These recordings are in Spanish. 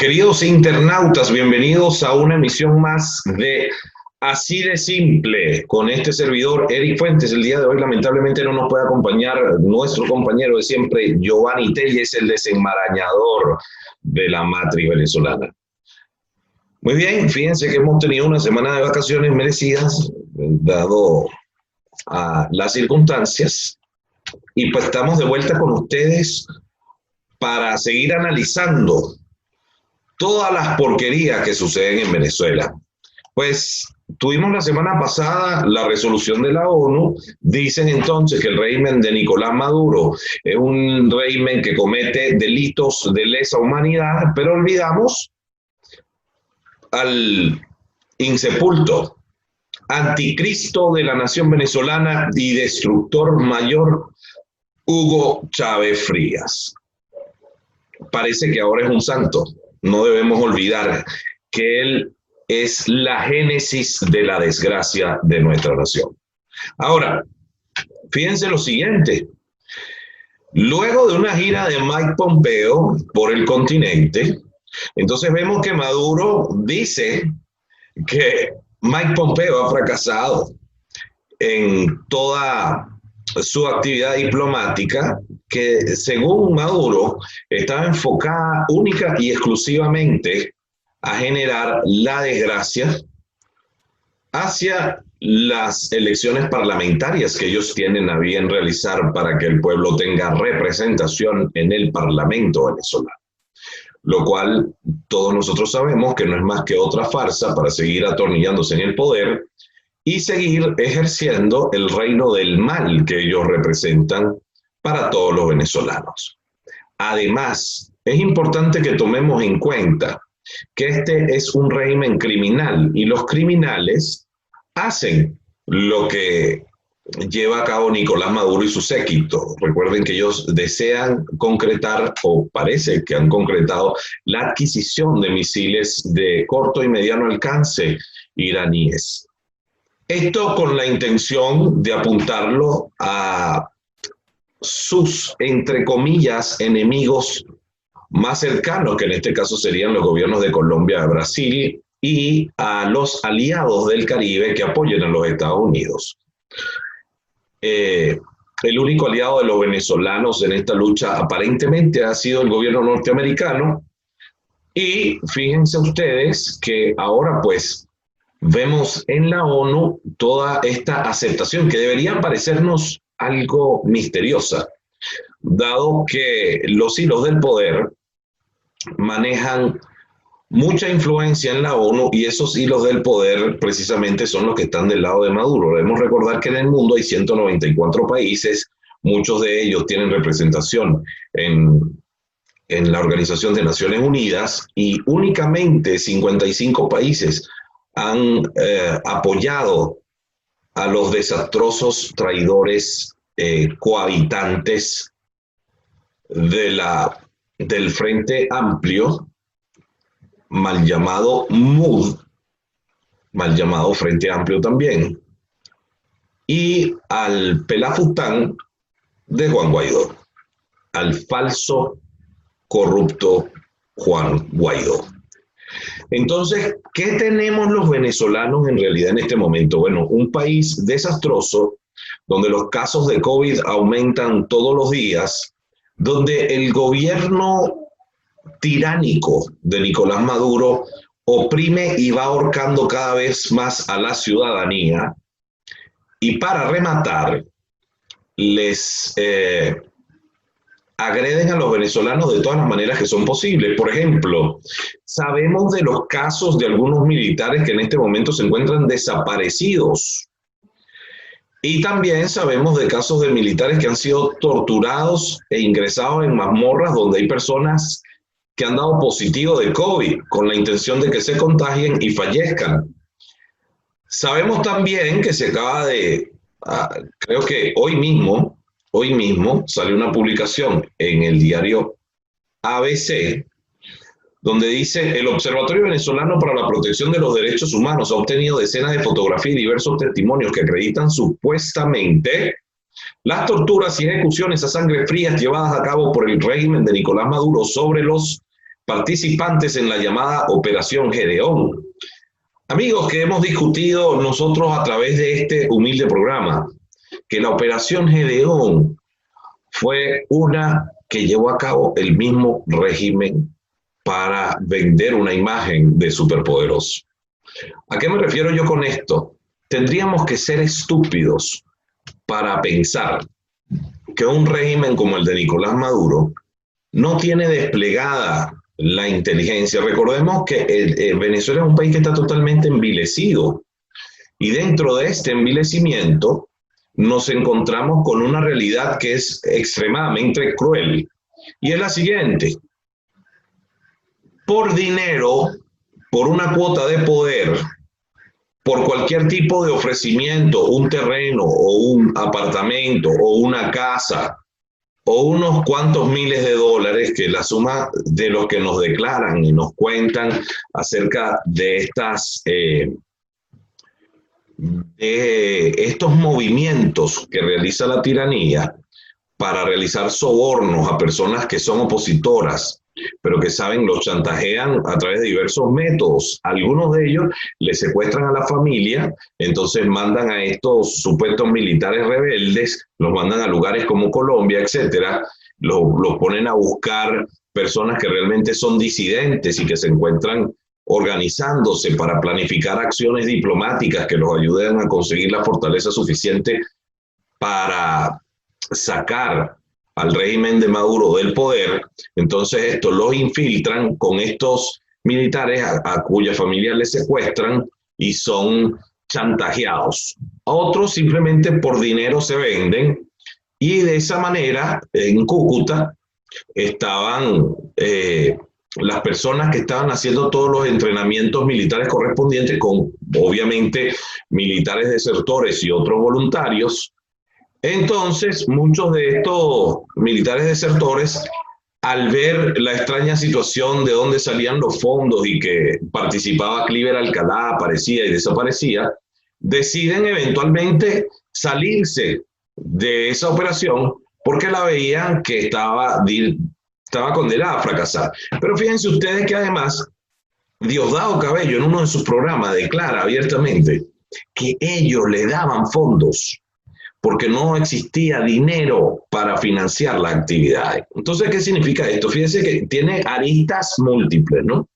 Queridos internautas, bienvenidos a una emisión más de Así de Simple con este servidor Eric Fuentes. El día de hoy lamentablemente no nos puede acompañar nuestro compañero de siempre, Giovanni Telles, el desenmarañador de la matriz venezolana. Muy bien, fíjense que hemos tenido una semana de vacaciones merecidas, dado a las circunstancias, y pues estamos de vuelta con ustedes para seguir analizando todas las porquerías que suceden en Venezuela. Pues tuvimos la semana pasada la resolución de la ONU. Dicen entonces que el régimen de Nicolás Maduro es un régimen que comete delitos de lesa humanidad, pero olvidamos al insepulto, anticristo de la nación venezolana y destructor mayor, Hugo Chávez Frías. Parece que ahora es un santo. No debemos olvidar que él es la génesis de la desgracia de nuestra nación. Ahora, fíjense lo siguiente. Luego de una gira de Mike Pompeo por el continente, entonces vemos que Maduro dice que Mike Pompeo ha fracasado en toda su actividad diplomática, que según Maduro estaba enfocada única y exclusivamente a generar la desgracia hacia las elecciones parlamentarias que ellos tienen a bien realizar para que el pueblo tenga representación en el Parlamento venezolano. Lo cual todos nosotros sabemos que no es más que otra farsa para seguir atornillándose en el poder y seguir ejerciendo el reino del mal que ellos representan para todos los venezolanos. Además, es importante que tomemos en cuenta que este es un régimen criminal y los criminales hacen lo que lleva a cabo Nicolás Maduro y su séquito. Recuerden que ellos desean concretar, o parece que han concretado, la adquisición de misiles de corto y mediano alcance iraníes. Esto con la intención de apuntarlo a sus, entre comillas, enemigos más cercanos, que en este caso serían los gobiernos de Colombia y Brasil, y a los aliados del Caribe que apoyen a los Estados Unidos. El único aliado de los venezolanos en esta lucha aparentemente ha sido el gobierno norteamericano, y fíjense ustedes que ahora pues vemos en la ONU toda esta aceptación que debería parecernos algo misteriosa, dado que los hilos del poder manejan mucha influencia en la ONU y esos hilos del poder precisamente son los que están del lado de Maduro. Debemos recordar que en el mundo hay 194 países, muchos de ellos tienen representación en la Organización de Naciones Unidas y únicamente 55 países han apoyado a los desastrosos traidores cohabitantes del Frente Amplio, mal llamado MUD, mal llamado Frente Amplio también, y al pelafustán de Juan Guaidó, al falso corrupto Juan Guaidó. Entonces, ¿qué tenemos los venezolanos en realidad en este momento? Bueno, un país desastroso, donde los casos de COVID aumentan todos los días, donde el gobierno tiránico de Nicolás Maduro oprime y va ahorcando cada vez más a la ciudadanía, y para rematar, les agreden a los venezolanos de todas las maneras que son posibles. Por ejemplo, sabemos de los casos de algunos militares que en este momento se encuentran desaparecidos. Y también sabemos de casos de militares que han sido torturados e ingresados en mazmorras donde hay personas que han dado positivo de COVID con la intención de que se contagien y fallezcan. Sabemos también que se acaba de, creo que hoy mismo salió una publicación en el diario ABC, donde dice: el Observatorio Venezolano para la Protección de los Derechos Humanos ha obtenido decenas de fotografías y diversos testimonios que acreditan supuestamente las torturas y ejecuciones a sangre fría llevadas a cabo por el régimen de Nicolás Maduro sobre los participantes en la llamada Operación Gedeón. Amigos, que hemos discutido nosotros a través de este humilde programa, que la Operación Gedeón fue una que llevó a cabo el mismo régimen para vender una imagen de superpoderoso. ¿A qué me refiero yo con esto? Tendríamos que ser estúpidos para pensar que un régimen como el de Nicolás Maduro no tiene desplegada la inteligencia. Recordemos que Venezuela es un país que está totalmente envilecido y dentro de este envilecimiento nos encontramos con una realidad que es extremadamente cruel y es la siguiente: por dinero, por una cuota de poder, por cualquier tipo de ofrecimiento, un terreno o un apartamento o una casa o unos cuantos miles de dólares, que la suma de lo que nos declaran y nos cuentan acerca de estos movimientos que realiza la tiranía para realizar sobornos a personas que son opositoras, pero que saben, los chantajean a través de diversos métodos. Algunos de ellos les secuestran a la familia, entonces mandan a estos supuestos militares rebeldes, los mandan a lugares como Colombia, etcétera, los ponen a buscar personas que realmente son disidentes y que se encuentran organizándose para planificar acciones diplomáticas que los ayuden a conseguir la fortaleza suficiente para sacar al régimen de Maduro del poder. Entonces estos los infiltran con estos militares a cuya familia les secuestran y son chantajeados. Otros simplemente por dinero se venden y de esa manera en Cúcuta estaban las personas que estaban haciendo todos los entrenamientos militares correspondientes con obviamente militares desertores y otros voluntarios. Entonces, muchos de estos militares desertores, al ver la extraña situación de dónde salían los fondos y que participaba Cliver Alcalá, aparecía y desaparecía, deciden eventualmente salirse de esa operación porque la veían que estaba condenada a fracasar. Pero fíjense ustedes que además Diosdado Cabello en uno de sus programas declara abiertamente que ellos le daban fondos porque no existía dinero para financiar las actividades. Entonces, ¿qué significa esto? Fíjense que tiene aristas múltiples, ¿no?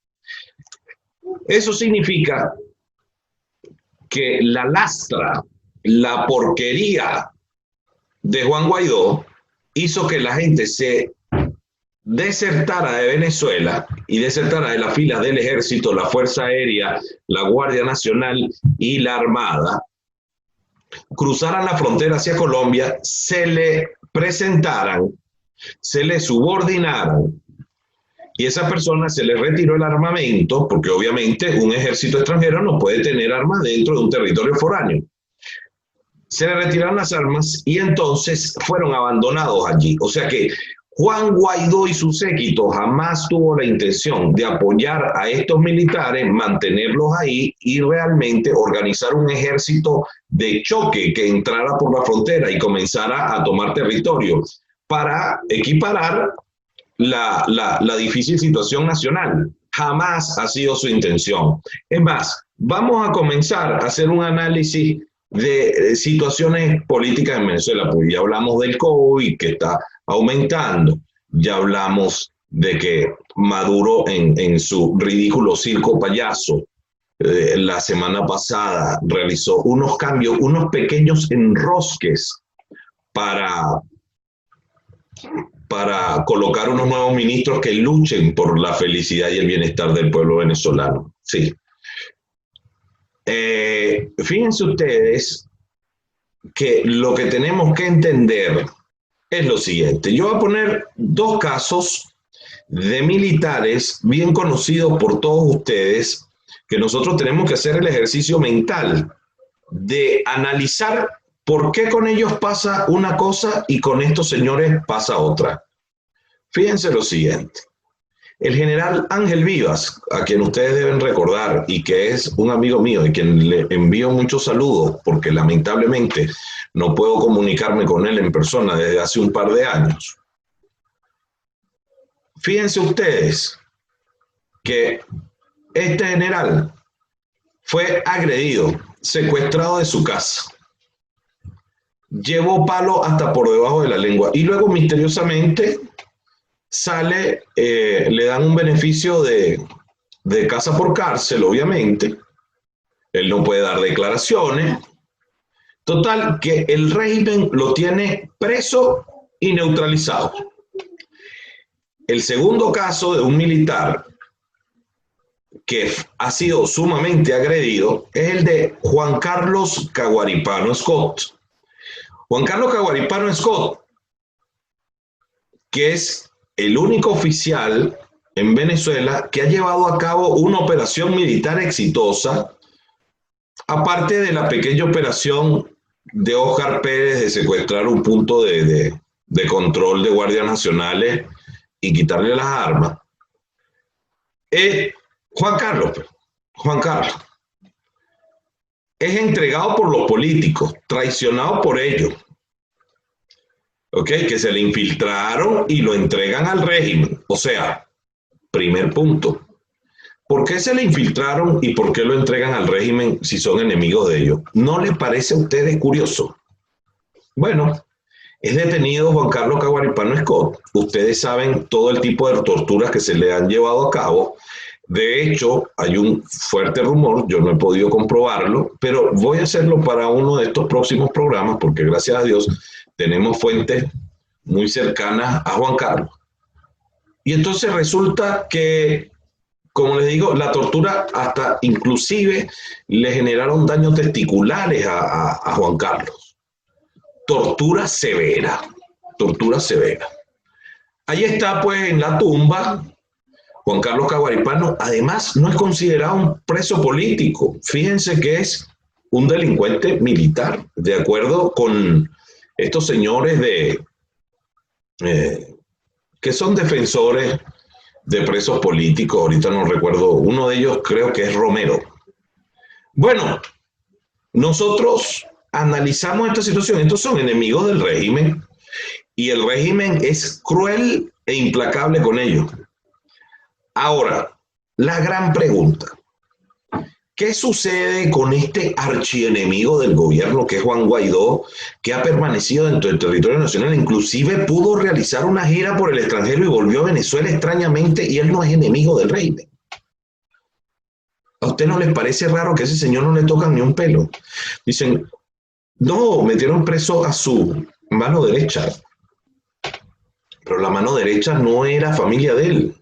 Eso significa que la lastra, la porquería de Juan Guaidó hizo que la gente se desertara de Venezuela y desertara de las filas del ejército, la Fuerza Aérea, la Guardia Nacional y la Armada, cruzaran la frontera hacia Colombia, se le presentaran, se le subordinaran y a esa persona se le retiró el armamento, porque obviamente un ejército extranjero no puede tener armas dentro de un territorio foráneo. Se le retiraron las armas y entonces fueron abandonados allí. O sea que Juan Guaidó y su séquito jamás tuvo la intención de apoyar a estos militares, mantenerlos ahí y realmente organizar un ejército de choque que entrara por la frontera y comenzara a tomar territorio para equiparar la difícil situación nacional. Jamás ha sido su intención. Es más, vamos a comenzar a hacer un análisis de situaciones políticas en Venezuela, porque ya hablamos del COVID que está aumentando, ya hablamos de que Maduro en su ridículo circo payaso la semana pasada realizó unos cambios, unos pequeños enrosques para colocar unos nuevos ministros que luchen por la felicidad y el bienestar del pueblo venezolano. Sí. Fíjense ustedes que lo que tenemos que entender es lo siguiente. Yo voy a poner dos casos de militares bien conocidos por todos ustedes, que nosotros tenemos que hacer el ejercicio mental de analizar por qué con ellos pasa una cosa y con estos señores pasa otra. Fíjense lo siguiente. El general Ángel Vivas, a quien ustedes deben recordar y que es un amigo mío y quien le envío muchos saludos porque lamentablemente no puedo comunicarme con él en persona desde hace un par de años. Fíjense ustedes que este general fue agredido, secuestrado de su casa, llevó palo hasta por debajo de la lengua y luego misteriosamente sale, le dan un beneficio de casa por cárcel, obviamente. Él no puede dar declaraciones. Total, que el régimen lo tiene preso y neutralizado. El segundo caso de un militar que ha sido sumamente agredido es el de Juan Carlos Caguaripano Scott. Juan Carlos Caguaripano Scott, que es el único oficial en Venezuela que ha llevado a cabo una operación militar exitosa, aparte de la pequeña operación de Óscar Pérez de secuestrar un punto de control de guardias nacionales y quitarle las armas. Juan Carlos es entregado por los políticos, traicionado por ellos, que se le infiltraron y lo entregan al régimen. O sea, primer punto, ¿por qué se le infiltraron y por qué lo entregan al régimen si son enemigos de ellos? ¿No les parece a ustedes curioso? Bueno, es detenido Juan Carlos Caguaripano Scott. Ustedes saben todo el tipo de torturas que se le han llevado a cabo. De hecho, hay un fuerte rumor, yo no he podido comprobarlo, pero voy a hacerlo para uno de estos próximos programas, porque gracias a Dios tenemos fuentes muy cercanas a Juan Carlos. Y entonces resulta que, como les digo, la tortura hasta inclusive le generaron daños testiculares a Juan Carlos. Tortura severa, tortura severa. Ahí está pues en la tumba Juan Carlos Caguaripano. Además no es considerado un preso político. Fíjense que es un delincuente militar, de acuerdo con estos señores que son defensores de presos políticos. Ahorita no recuerdo, uno de ellos creo que es Romero. Bueno, nosotros analizamos esta situación. Estos son enemigos del régimen y el régimen es cruel e implacable con ellos. Ahora, la gran pregunta: ¿qué sucede con este archienemigo del gobierno que es Juan Guaidó, que ha permanecido dentro del territorio nacional? Inclusive pudo realizar una gira por el extranjero y volvió a Venezuela extrañamente, y él no es enemigo del régimen. ¿A usted no les parece raro que a ese señor no le tocan ni un pelo? Dicen, no, metieron preso a su mano derecha, pero la mano derecha no era familia de él.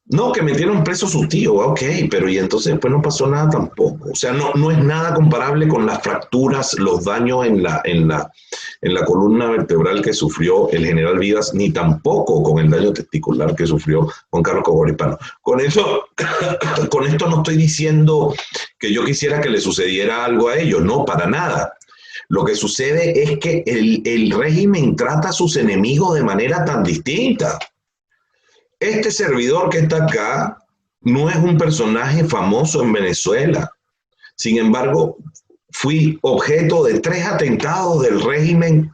No, que metieron preso a su tío, ok, pero y entonces después no pasó nada tampoco. O sea, no es nada comparable con las fracturas, los daños en la columna vertebral que sufrió el general Vivas, ni tampoco con el daño testicular que sufrió Juan Carlos Caguaripano. Con esto no estoy diciendo que yo quisiera que le sucediera algo a ellos, no, para nada. Lo que sucede es que el régimen trata a sus enemigos de manera tan distinta. Este servidor que está acá no es un personaje famoso en Venezuela. Sin embargo, fui objeto de 3 atentados del régimen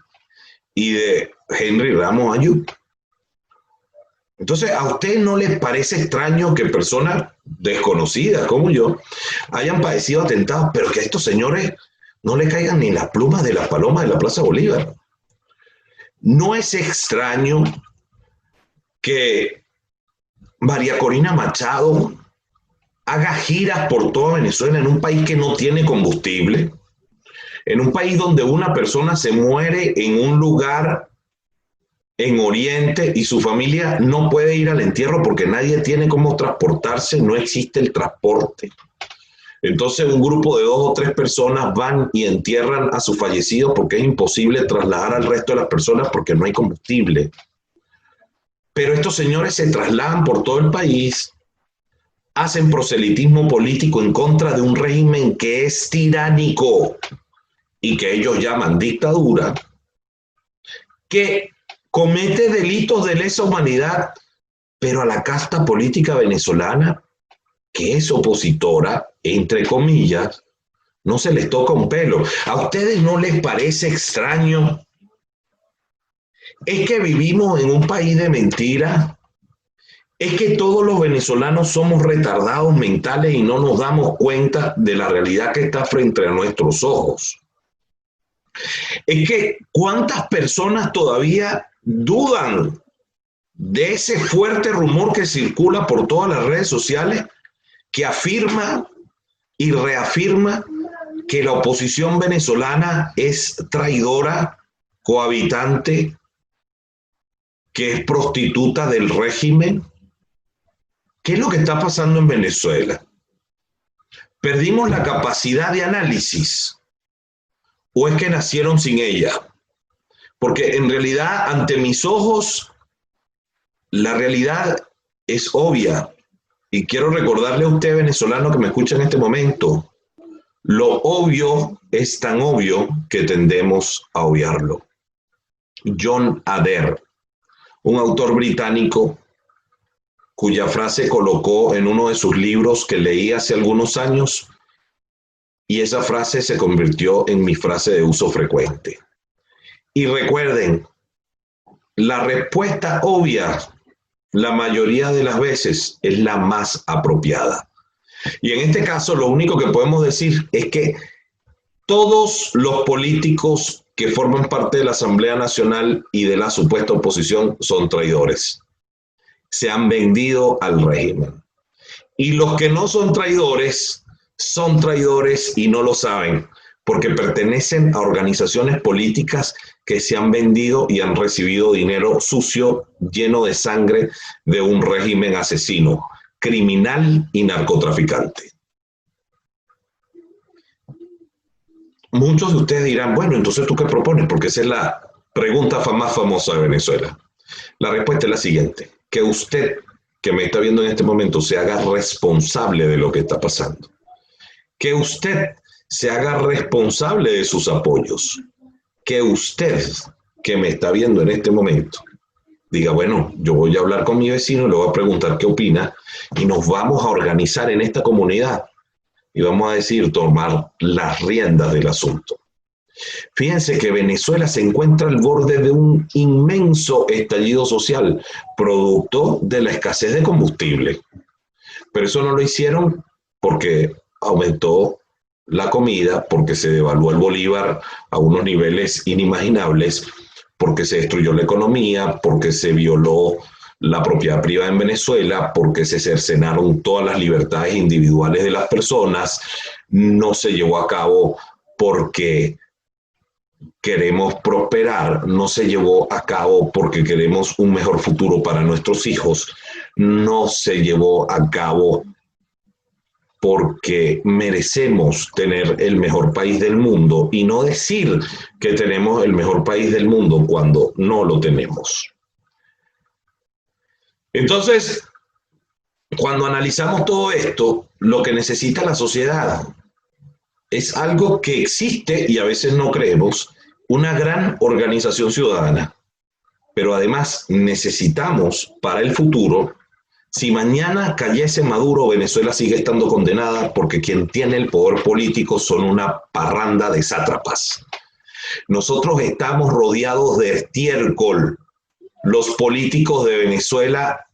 y de Henry Ramos Ayub. Entonces, ¿a usted no les parece extraño que personas desconocidas como yo hayan padecido atentados, pero que a estos señores no le caigan ni las plumas de las palomas de la Plaza Bolívar? ¿No es extraño que María Corina Machado haga giras por toda Venezuela en un país que no tiene combustible, en un país donde una persona se muere en un lugar en Oriente y su familia no puede ir al entierro porque nadie tiene cómo transportarse, no existe el transporte? Entonces un grupo de 2 o 3 personas van y entierran a sus fallecidos porque es imposible trasladar al resto de las personas porque no hay combustible. Pero estos señores se trasladan por todo el país, hacen proselitismo político en contra de un régimen que es tiránico y que ellos llaman dictadura, que comete delitos de lesa humanidad, pero a la casta política venezolana, que es opositora, entre comillas, no se les toca un pelo. ¿A ustedes no les parece extraño? Es que vivimos en un país de mentiras es que todos los venezolanos somos retardados mentales y no nos damos cuenta de la realidad que está frente a nuestros ojos. Es que cuántas personas todavía dudan de ese fuerte rumor que circula por todas las redes sociales que afirma y reafirma que la oposición venezolana es traidora, cohabitante, que es prostituta del régimen. ¿Qué es lo que está pasando en Venezuela? ¿Perdimos la capacidad de análisis o es que nacieron sin ella? Porque en realidad, ante mis ojos, la realidad es obvia. Y quiero recordarle a usted, venezolano, que me escucha en este momento, lo obvio es tan obvio que tendemos a obviarlo. John Adair, un autor británico cuya frase colocó en uno de sus libros que leí hace algunos años, y esa frase se convirtió en mi frase de uso frecuente. Y recuerden, la respuesta obvia, la mayoría de las veces, es la más apropiada. Y en este caso, lo único que podemos decir es que todos los políticos que forman parte de la Asamblea Nacional y de la supuesta oposición son traidores. Se han vendido al régimen. Y los que no son traidores y no lo saben, porque pertenecen a organizaciones políticas que se han vendido y han recibido dinero sucio, lleno de sangre de un régimen asesino, criminal y narcotraficante. Muchos de ustedes dirán, bueno, entonces ¿tú qué propones? Porque esa es la pregunta más famosa de Venezuela. La respuesta es la siguiente, que usted, que me está viendo en este momento, se haga responsable de lo que está pasando. Que usted se haga responsable de sus apoyos. Que usted, que me está viendo en este momento, diga, bueno, yo voy a hablar con mi vecino, le voy a preguntar qué opina y nos vamos a organizar en esta comunidad y vamos a decir, tomar las riendas del asunto. Fíjense que Venezuela se encuentra al borde de un inmenso estallido social, producto de la escasez de combustible. Pero eso no lo hicieron porque aumentó la comida, porque se devaluó el bolívar a unos niveles inimaginables, porque se destruyó la economía, porque se violó la propiedad privada en Venezuela, porque se cercenaron todas las libertades individuales de las personas. No se llevó a cabo porque queremos prosperar, no se llevó a cabo porque queremos un mejor futuro para nuestros hijos, no se llevó a cabo porque merecemos tener el mejor país del mundo y no decir que tenemos el mejor país del mundo cuando no lo tenemos. Entonces, cuando analizamos todo esto, lo que necesita la sociedad es algo que existe y a veces no creemos, una gran organización ciudadana. Pero además necesitamos para el futuro, si mañana cayese Maduro, Venezuela sigue estando condenada porque quien tiene el poder político son una parranda de sátrapas. Nosotros estamos rodeados de estiércol. Los políticos de Venezuela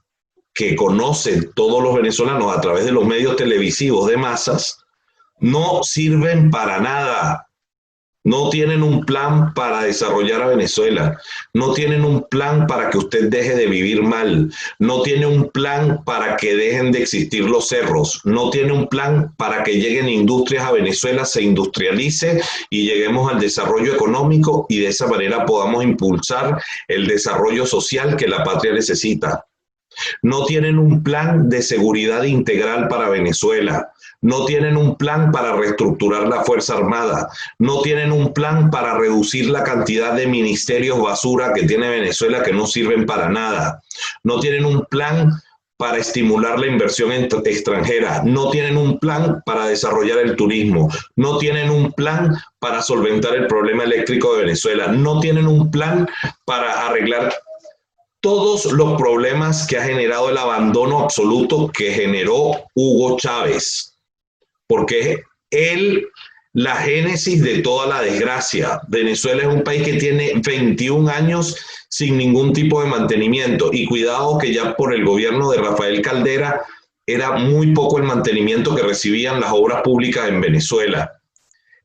que conocen todos los venezolanos a través de los medios televisivos de masas, no sirven para nada. No tienen un plan para desarrollar a Venezuela. No tienen un plan para que usted deje de vivir mal. No tiene un plan para que dejen de existir los cerros. No tiene un plan para que lleguen industrias a Venezuela, se industrialice y lleguemos al desarrollo económico y de esa manera podamos impulsar el desarrollo social que la patria necesita. No tienen un plan de seguridad integral para Venezuela. No tienen un plan para reestructurar la Fuerza Armada. No tienen un plan para reducir la cantidad de ministerios basura que tiene Venezuela que no sirven para nada. No tienen un plan para estimular la inversión extranjera. No tienen un plan para desarrollar el turismo. No tienen un plan para solventar el problema eléctrico de Venezuela. No tienen un plan para arreglar todos los problemas que ha generado el abandono absoluto que generó Hugo Chávez, porque él la génesis de toda la desgracia. Venezuela es un país que tiene 21 años sin ningún tipo de mantenimiento. Y cuidado que ya por el gobierno de Rafael Caldera era muy poco el mantenimiento que recibían las obras públicas en Venezuela.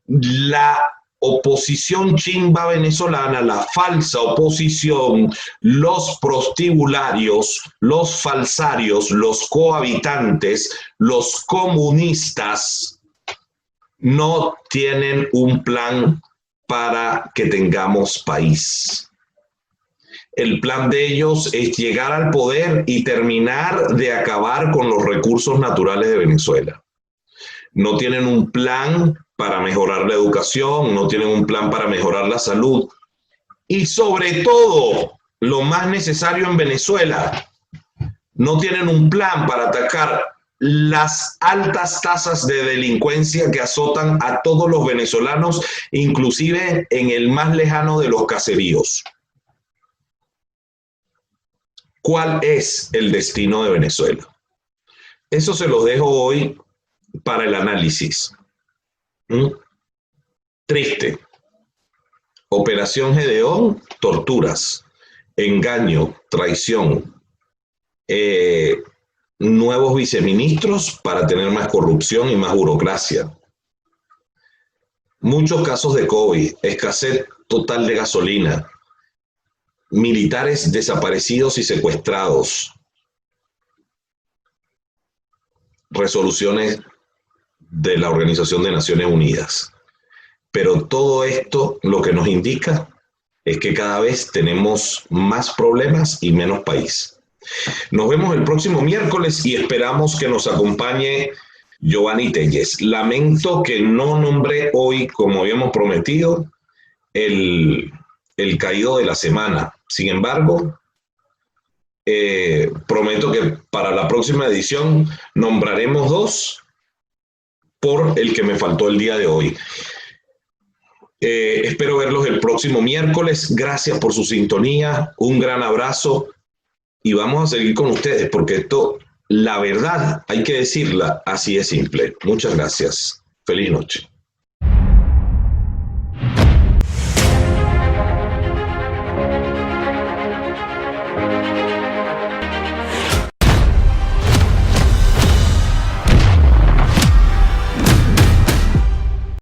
La oposición chimba venezolana, la falsa oposición, los prostibularios, los falsarios, los cohabitantes, los comunistas, no tienen un plan para que tengamos país. El plan de ellos es llegar al poder y terminar de acabar con los recursos naturales de Venezuela. No tienen un plan para mejorar la educación, no tienen un plan para mejorar la salud y sobre todo, lo más necesario en Venezuela, no tienen un plan para atacar las altas tasas de delincuencia que azotan a todos los venezolanos, inclusive en el más lejano de los caseríos. ¿Cuál es el destino de Venezuela? Eso se los dejo hoy para el análisis. Triste. Operación Gedeón, torturas, engaño, traición, nuevos viceministros para tener más corrupción y más burocracia. Muchos casos de COVID, escasez total de gasolina, militares desaparecidos y secuestrados, resoluciones de la Organización de Naciones Unidas. Pero todo esto lo que nos indica es que cada vez tenemos más problemas y menos país. Nos vemos el próximo miércoles y esperamos que nos acompañe Giovanni Telles. Lamento que no nombré hoy, como habíamos prometido, el caído de la semana. Sin embargo, prometo que para la próxima edición nombraremos 2 por el que me faltó el día de hoy. Espero verlos el próximo miércoles. Gracias por su sintonía. Un gran abrazo y vamos a seguir con ustedes porque esto, la verdad, hay que decirla así de simple. Muchas gracias. Feliz noche.